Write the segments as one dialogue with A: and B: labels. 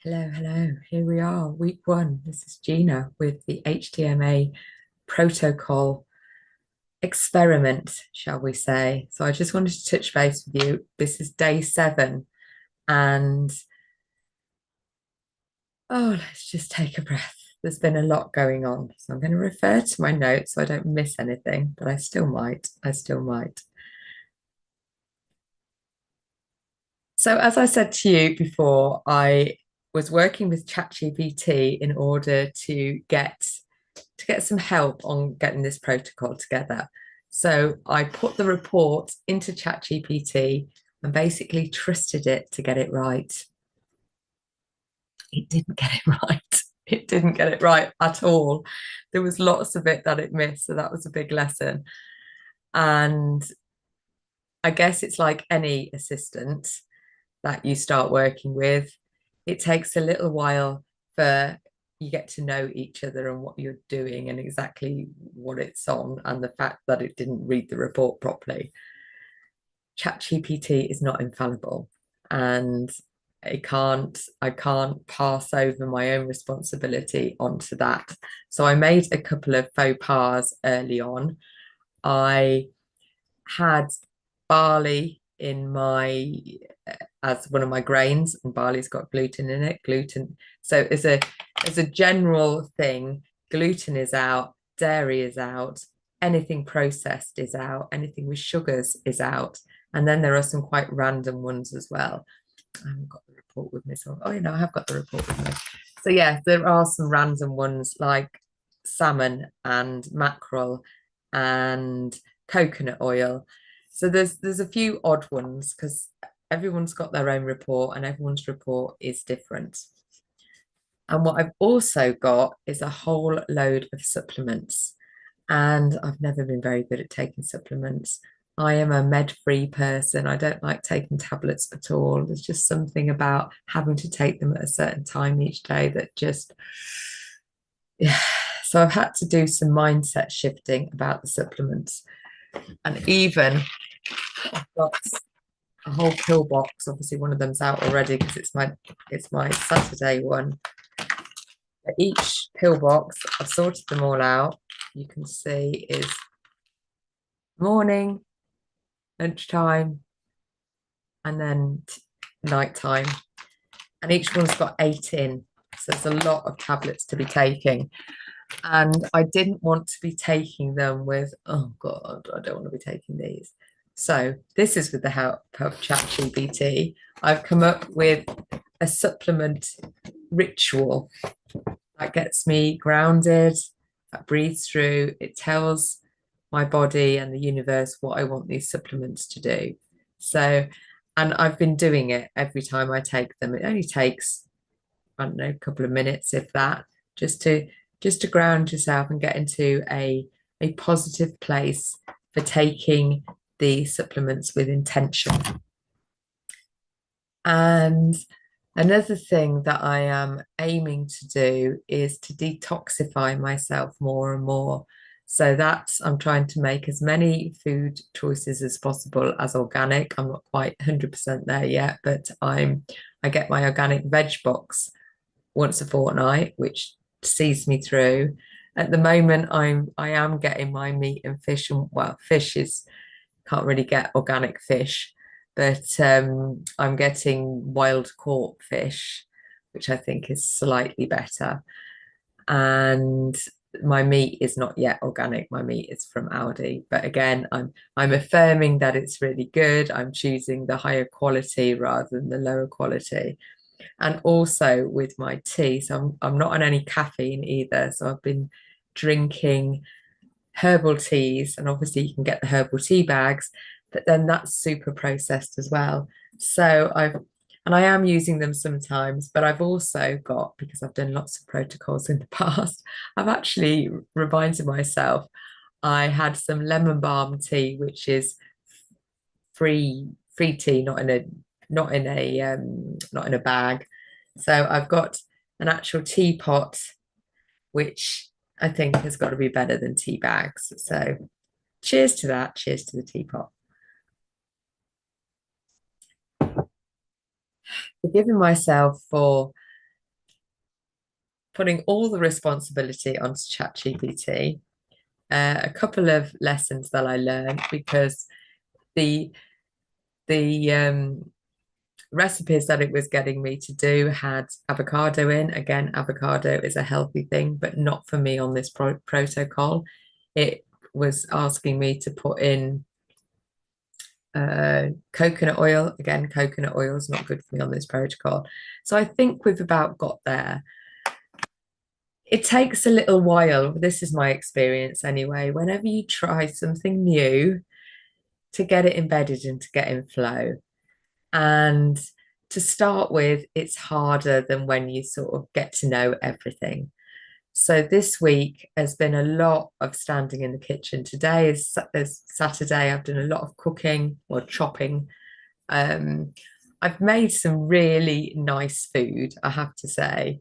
A: Hello, hello. Here we are, week one. This is Gina with the HTMA protocol experiment, shall we say. So I just wanted to touch base with you. This is day 7, and let's just take a breath. There's been a lot going on. So I'm going to refer to my notes so I don't miss anything, but I still might. I still might. So as I said to you before, I was working with ChatGPT in order to get some help on getting this protocol together. So I put the report into ChatGPT and basically trusted it to get it right. It didn't get it right. It didn't get it right at all. There was lots of it that it missed. So that was a big lesson. And I guess it's like any assistant that you start working with. It takes a little while for you get to know each other and what you're doing and exactly what it's on, and the fact that it didn't read the report properly. ChatGPT is not infallible, and I can't pass over my own responsibility onto that. So I made a couple of faux pas early on. I had barley in my as one of my grains, and barley's got gluten in it. Gluten. So as a general thing, gluten is out, dairy is out, anything processed is out, anything with sugars is out. And then there are some quite random ones as well. I haven't got the report with me. So, I have got the report with me. So yeah, there are some random ones like salmon and mackerel and coconut oil. So there's a few odd ones because everyone's got their own report and everyone's report is different. And what I've also got is a whole load of supplements. And I've never been very good at taking supplements. I am a med-free person. I don't like taking tablets at all. There's just something about having to take them at a certain time each day that just, yeah. So I've had to do some mindset shifting about the supplements. And even I've got a whole pill box. Obviously, one of them's out already because it's my Saturday one. But each pill box, I've sorted them all out. You can see is morning, lunchtime, and then nighttime. And each one's got 8 in. So there's a lot of tablets to be taking. And I didn't want to be taking them with, oh God, I don't want to be taking these. So this is with the help of ChatGPT. I've come up with a supplement ritual that gets me grounded, that breathes through. It tells my body and the universe what I want these supplements to do. So, and I've been doing it every time I take them. It only takes, I don't know, a couple of minutes, if that, just to just to ground yourself and get into a positive place for taking the supplements with intention. And another thing that I am aiming to do is to detoxify myself more and more. So that's, I'm trying to make as many food choices as possible as organic. I'm not quite 100% there yet, but I get my organic veg box once a fortnight, which sees me through. At the moment, I am getting my meat and fish, and well, fish is can't really get organic fish, but I'm getting wild caught fish, which I think is slightly better. And my meat is not yet organic. My meat is from Aldi, but again, I'm affirming that it's really good. I'm choosing the higher quality rather than the lower quality. And also with my tea, so I'm not on any caffeine either. So I've been drinking herbal teas, and obviously you can get the herbal tea bags, but then that's super processed as well. So I am using them sometimes, but I've also got, because I've done lots of protocols in the past, I've actually reminded myself I had some lemon balm tea, which is free tea, not in a bag. So I've got an actual teapot, which I think has got to be better than tea bags. So cheers to that. Cheers to the teapot. Forgiving myself for putting all the responsibility onto ChatGPT. A couple of lessons that I learned because the the recipes that it was getting me to do had avocado in. Again, avocado is a healthy thing, but not for me on this protocol. It was asking me to put in coconut oil. Again, coconut oil is not good for me on this protocol. So I think we've about got there. It takes a little while. This is my experience anyway. Whenever you try something new, to get it embedded and to get in flow. And to start with, it's harder than when you sort of get to know everything. So this week has been a lot of standing in the kitchen. Today is Saturday. I've done a lot of cooking or chopping. I've made some really nice food, I have to say,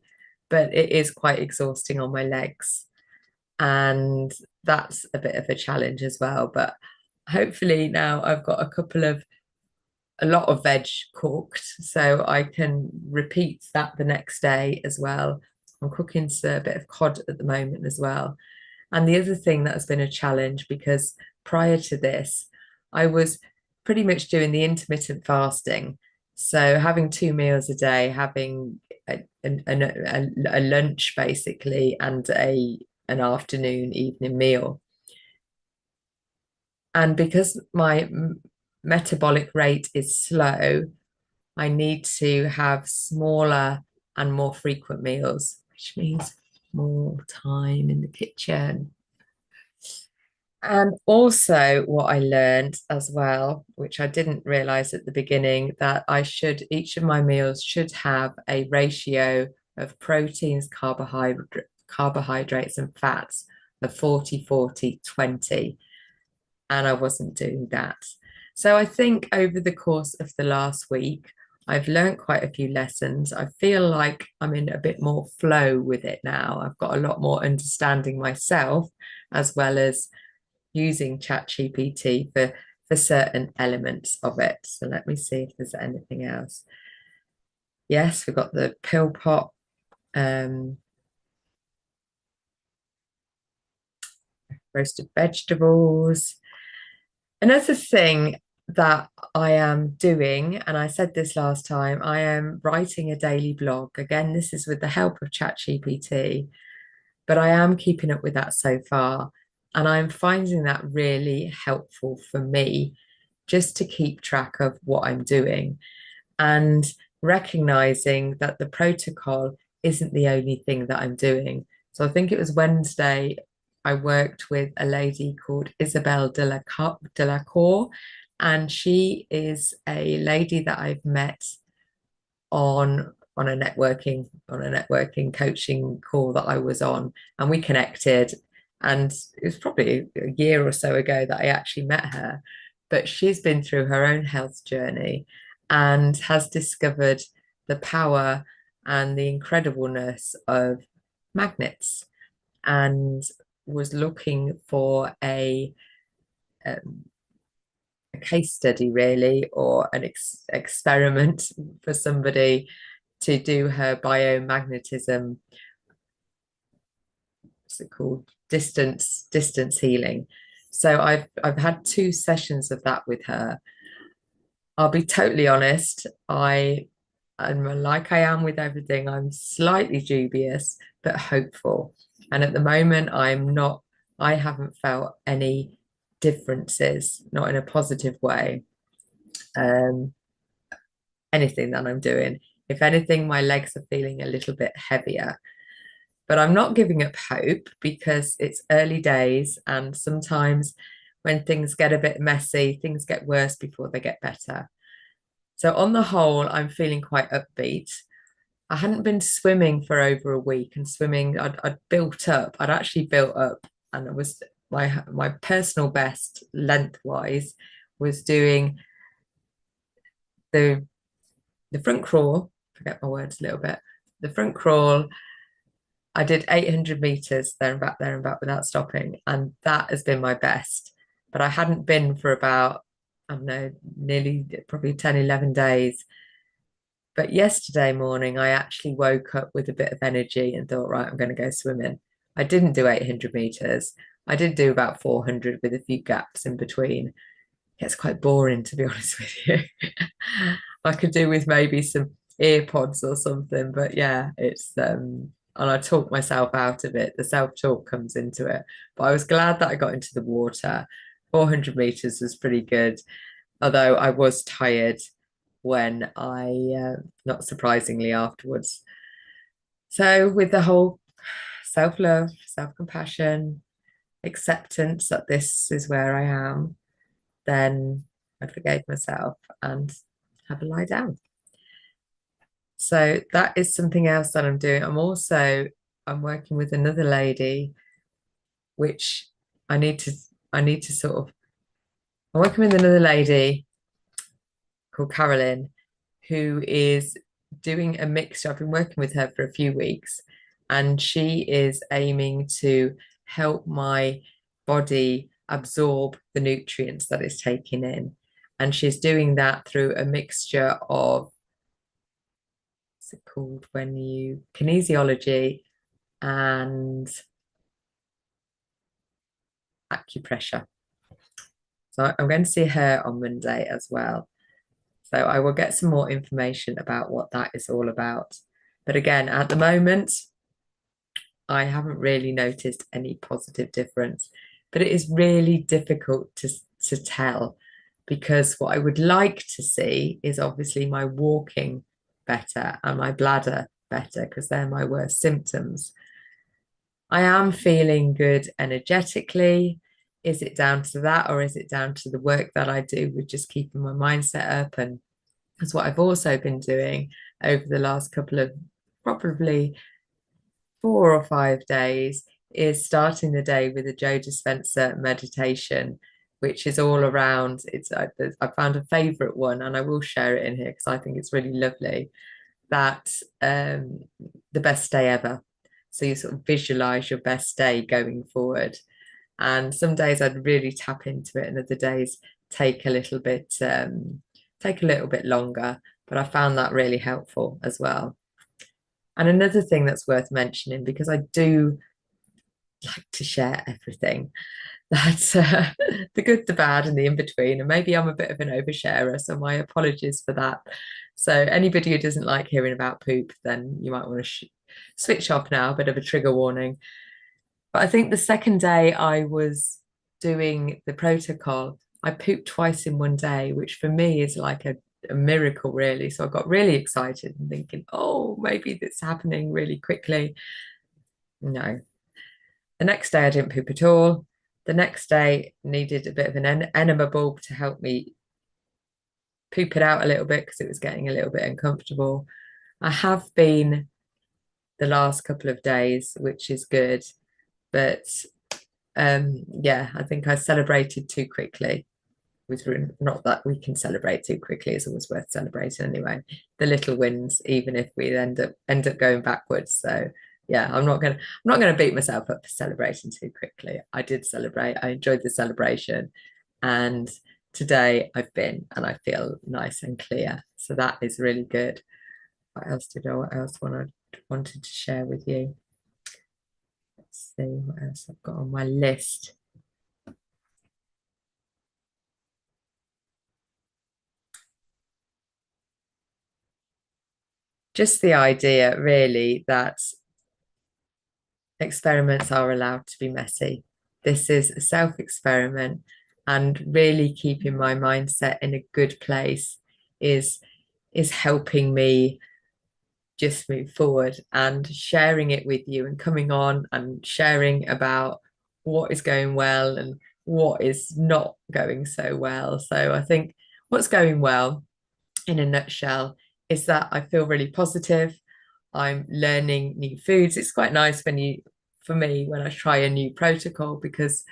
A: but it is quite exhausting on my legs. And that's a bit of a challenge as well. But hopefully now I've got a lot of veg cooked, so I can repeat that the next day as well. I'm cooking a bit of cod at the moment as well. And the other thing that has been a challenge, because prior to this, I was pretty much doing the intermittent fasting. So having 2 meals a day, having a lunch basically, and an afternoon, evening meal. And because my metabolic rate is slow, I need to have smaller and more frequent meals, which means more time in the kitchen. And also, what I learned as well, which I didn't realize at the beginning, that each of my meals should have a ratio of proteins, carbohydrates, and fats of 40-40-20. And I wasn't doing that. So I think over the course of the last week, I've learned quite a few lessons. I feel like I'm in a bit more flow with it now. I've got a lot more understanding myself, as well as using ChatGPT for certain elements of it. So let me see if there's anything else. Yes, we've got the pill pot. Roasted vegetables. Another thing that I am doing, and I said this last time, I am writing a daily blog. Again, this is with the help of ChatGPT, but I am keeping up with that so far. And I'm finding that really helpful for me just to keep track of what I'm doing and recognizing that the protocol isn't the only thing that I'm doing. So I think it was Wednesday, I worked with a lady called Isabel Delacour, and she is a lady that I've met on a networking coaching call that I was on, and we connected. And it was probably a year or so ago that I actually met her, but she's been through her own health journey and has discovered the power and the incredibleness of magnets, and was looking for um, a case study really, or an experiment for somebody to do her biomagnetism, what's it called, distance healing. So I've had 2 sessions of that with her. I'll be totally honest, I'm like I am with everything, I'm slightly dubious but hopeful. And at the moment, I haven't felt any differences, not in a positive way. Um, Anything that I'm doing. If anything, my legs are feeling a little bit heavier. But I'm not giving up hope because it's early days, and sometimes when things get a bit messy, things get worse before they get better. So on the whole, I'm feeling quite upbeat. I hadn't been swimming for over a week, and swimming, I'd built up. I'd actually built up, and it was my personal best lengthwise was doing the the front crawl. Forget my words a little bit. The front crawl. I did 800 meters there and back without stopping, and that has been my best. But I hadn't been for about, I don't know, nearly probably 10, 11 days. But yesterday morning, I actually woke up with a bit of energy and thought, right, I'm going to go swimming. I didn't do 800 meters. I did do about 400 with a few gaps in between. It's quite boring, to be honest with you. I could do with maybe some ear pods or something, but yeah, and I talk myself out of it. The self-talk comes into it. But I was glad that I got into the water. 400 meters was pretty good, although I was tired when not surprisingly afterwards. So with the whole self-love, self-compassion, acceptance that this is where I am, then I forgave myself and had a lie down. So that is something else that I'm doing. I'm working with another lady, which I need to I need to sort of I'm working with another lady called Carolyn, who is doing a mixture. I've been working with her for a few weeks, and she is aiming to help my body absorb the nutrients that it's taking in. And she's doing that through a mixture of, what's it called when you, kinesiology and acupressure. So I'm going to see her on Monday as well. So I will get some more information about what that is all about. But again, at the moment, I haven't really noticed any positive difference. But it is really difficult to tell, because what I would like to see is obviously my walking better and my bladder better, because they're my worst symptoms. I am feeling good energetically. Is it down to that, or is it down to the work that I do with just keeping my mindset up? And that's what I've also been doing over the last couple of, probably 4 or 5 days, is starting the day with a Joe Dispenza meditation, which is all around. I found a favorite one, and I will share it in here because I think it's really lovely. That the best day ever. So you sort of visualize your best day going forward. And some days I'd really tap into it, and other days take a little bit longer. But I found that really helpful as well. And another thing that's worth mentioning, because I do like to share everything, that's the good, the bad, and the in between. And maybe I'm a bit of an oversharer, so my apologies for that. So anybody who doesn't like hearing about poop, then you might want to switch off now, a bit of a trigger warning. But I think the second day I was doing the protocol, I pooped twice in one day, which for me is like a miracle, really. So I got really excited and thinking, oh, maybe that's happening really quickly. No. The next day I didn't poop at all. The next day needed a bit of an enema bulb to help me poop it out a little bit because it was getting a little bit uncomfortable. I have been the last couple of days, which is good. But yeah, I think I celebrated too quickly. With not that we can celebrate too quickly, it's always worth celebrating anyway. The little wins, even if we end up going backwards. So yeah, I'm not gonna beat myself up for celebrating too quickly. I did celebrate. I enjoyed the celebration, and today I've been and I feel nice and clear. So that is really good. What else wanted to share with you? Let's see what else I've got on my list. Just the idea, really, that experiments are allowed to be messy. This is a self experiment, and really keeping my mindset in a good place is helping me just move forward, and sharing it with you and coming on and sharing about what is going well and what is not going so well. So I think what's going well, in a nutshell, is that I feel really positive. I'm learning new foods. It's quite nice for me, when I try a new protocol, because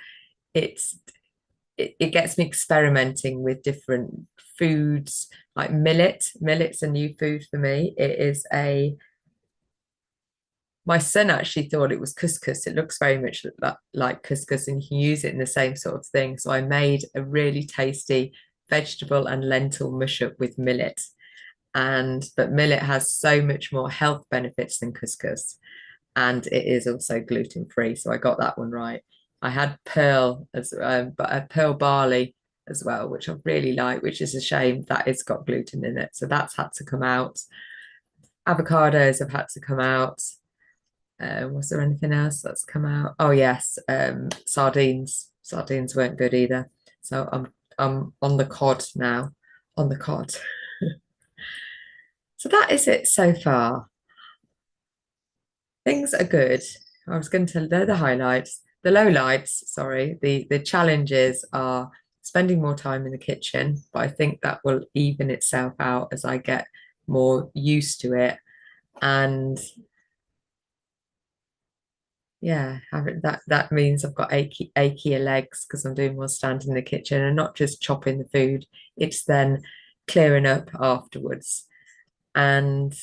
A: it's it gets me experimenting with different foods, like millet. Millet's a new food for me. My son actually thought it was couscous. It looks very much like couscous, and you can use it in the same sort of thing. So I made a really tasty vegetable and lentil mush up with millet. but millet has so much more health benefits than couscous, and it is also gluten free. So I got that one right. I had pearl as but a pearl barley as well, which I really like, which is a shame that it's got gluten in it. So that's had to come out. Avocados have had to come out. Was there anything else that's come out? Oh yes, sardines. Sardines weren't good either. So I'm on the cod now. On the cod. So that is it so far. Things are good. I was going to they're the highlights. The lowlights, sorry, the challenges are spending more time in the kitchen, but I think that will even itself out as I get more used to it. And yeah, that means I've got achy legs because I'm doing more standing in the kitchen and not just chopping the food. It's then clearing up afterwards. And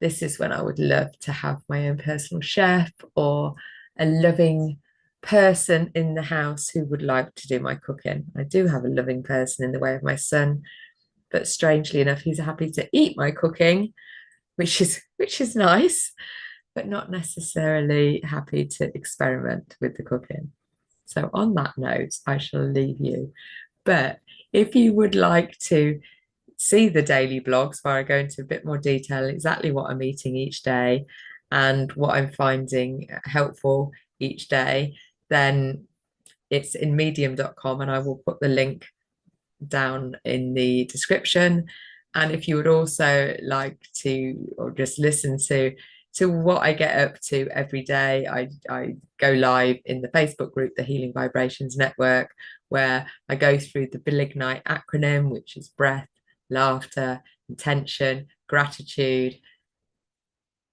A: this is when I would love to have my own personal chef or a loving person in the house who would like to do my cooking. I do have a loving person in the way of my son, but strangely enough, he's happy to eat my cooking, which is nice, but not necessarily happy to experiment with the cooking. So on that note, I shall leave you. But if you would like to see the daily blogs where I go into a bit more detail exactly what I'm eating each day and what I'm finding helpful each day, then it's in medium.com and I will put the link down in the description. And if you would also like to or just listen to what I get up to every day, I go live in the Facebook group, the Healing Vibrations Network, where I go through the Belignite acronym, which is breath, laughter, intention, gratitude,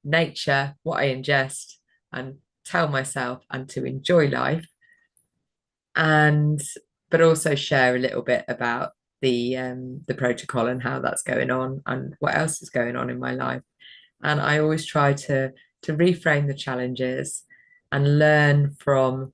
A: nature, what I ingest, and tell myself and to enjoy life. And but also share a little bit about the protocol and how that's going on and what else is going on in my life. And I always try to reframe the challenges and learn from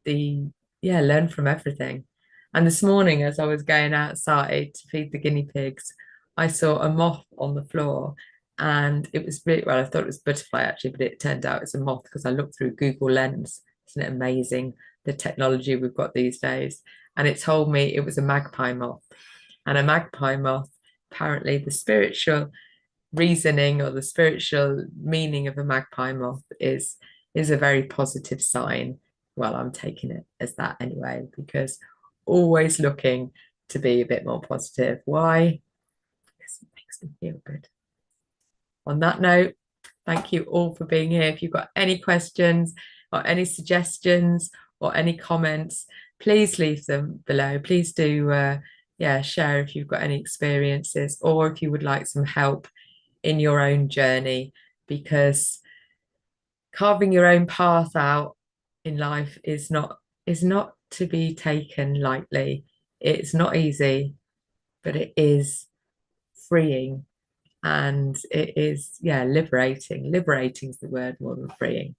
A: the learn from everything. And this morning, as I was going outside to feed the guinea pigs, I saw a moth on the floor, and it was really well. I thought it was a butterfly actually, but it turned out it's a moth because I looked through Google Lens. Isn't it amazing the technology we've got these days? And it told me it was a magpie moth, and a magpie moth. Apparently, the spiritual reasoning or the spiritual meaning of a magpie moth is a very positive sign. Well, I'm taking it as that anyway, because always looking to be a bit more positive. Why? Because it makes me feel good. On that note, thank you all for being here. If you've got any questions or any suggestions or any comments, please leave them below. Please do share if you've got any experiences or if you would like some help in your own journey, because carving your own path out in life is not to be taken lightly. It's not easy, but it is freeing and it is liberating. Liberating is the word more than freeing.